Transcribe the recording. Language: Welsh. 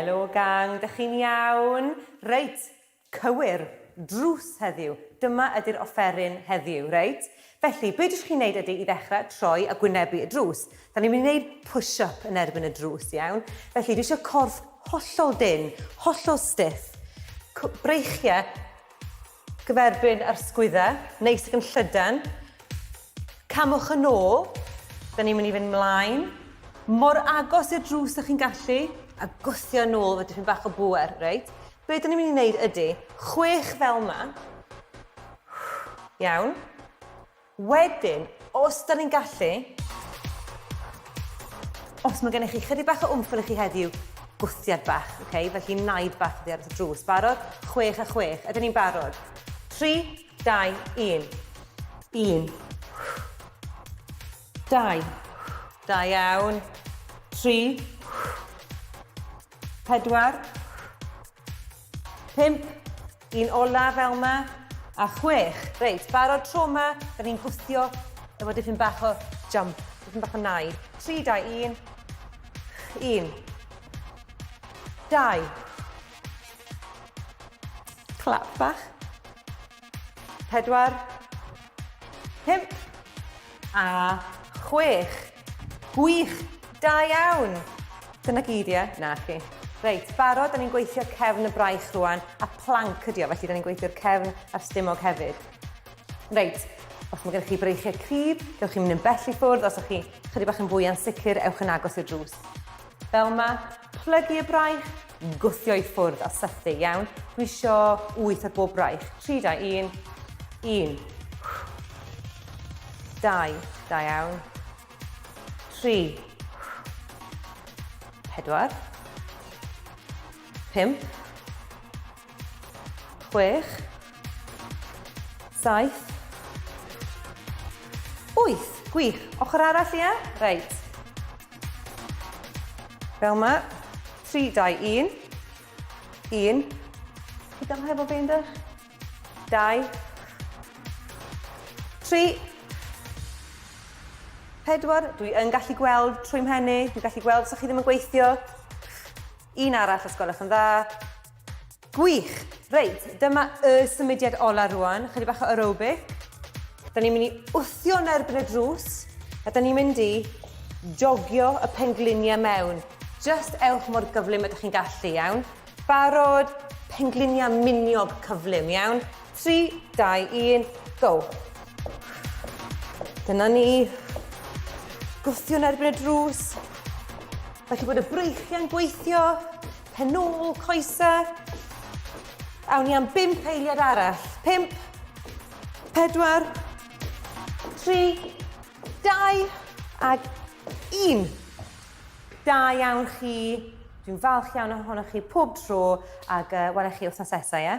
Helo gang, dych chi'n iawn? Reit, cywir, drws heddiw. Dyma ydy'r offeryn heddiw, reit? Felly, be ydych chi'n neud ydy i ddechrau troi a gwynebu y drws. Da ni'n mynd i wneud push-up yn erbyn y drws, iawn? Felly, dwi eisiau corff hollol dyn, hollol stiff. Breichiau gyferbyn ar sgwyddau, neis ac yn llydan. Camwch yn ôl, da ni'n mynd i fynd mlaen. Mor agos i'r drws ydych chi'n gallu, a gwthio yn ôl fe dipyn bach o bwer, reit? Be da ni'n mynd i wneud ydy 6 fel yma. Iawn. Wedyn, os da ni'n gallu, os mae gennych chi chydig bach o wmff yn chi heddiw, gwthiad bach, okay? Felly naid bach ydy ar y drws. Barod? 6 a 6. Ydyn ni'n barod? 3, 2, 1. 1. 2. Da iawn. 3. 4. 5. Un ola fel yma. A 6. Reit, barod tro yma, da ni'n gwthio efo dipyn bach o jump, dipyn bach o naid. 3, 2, 1. 1. 2. Clap bach. 4. 5. A 6. Gwych. Da iawn. Dyna gyd, ie? Na chi. Reit, barod, da ni'n gweithio cefn y braich rwan, a plank ydi o, felly da ni'n gweithio'r cefn a'r stumog hefyd. Reit, os mae gennych chi breichiau cryf, gewch chi'n mynd yn bell i ffwrdd, os ydych chi chydig bach yn fwy ansicr, ewch yn agos i'r drws. Fel yma, plygu y braich, gwthio i ffwrdd a sythu, iawn. Dwi isio 8 ar bob braich. 3, 2, 1. 1. 2. Da iawn. 3. 4. 5. 6. 7. 8. Gwych. Ochr arall, ie? Reit. Fel yma. 3, 2, 1. 1. I gael hefo fi ydych? 2. 3. 4. Dwi yn gallu gweld trwy mhenni. Dwi'n gallu gweld os chi ddim yn gweithio. Un arall os gwelwch yn dda. Gwych. Reit, dyma y symudiad ola rwan. Chydig bach o aerobic. Da ni'n mynd i wthio yn erbyn y drws. A da ni'n mynd i jogio y pengliniau mewn. Just ewch mor gyflym ydych chi'n gallu, iawn. Barod, pengliniau miniog cyflym, iawn. 3, 2, 1, go. Dyna ni. Gwthio yn erbyn y drws. Felly bod y breichiau'n gweithio, penôl, coesau. Awn ni am 5 eiliad arall. 5, 4, 3, 2, ag 1. Da iawn chi. Dwi'n falch iawn ohonoch chi pob tro, ag welech chi wythnos nesaf, ie?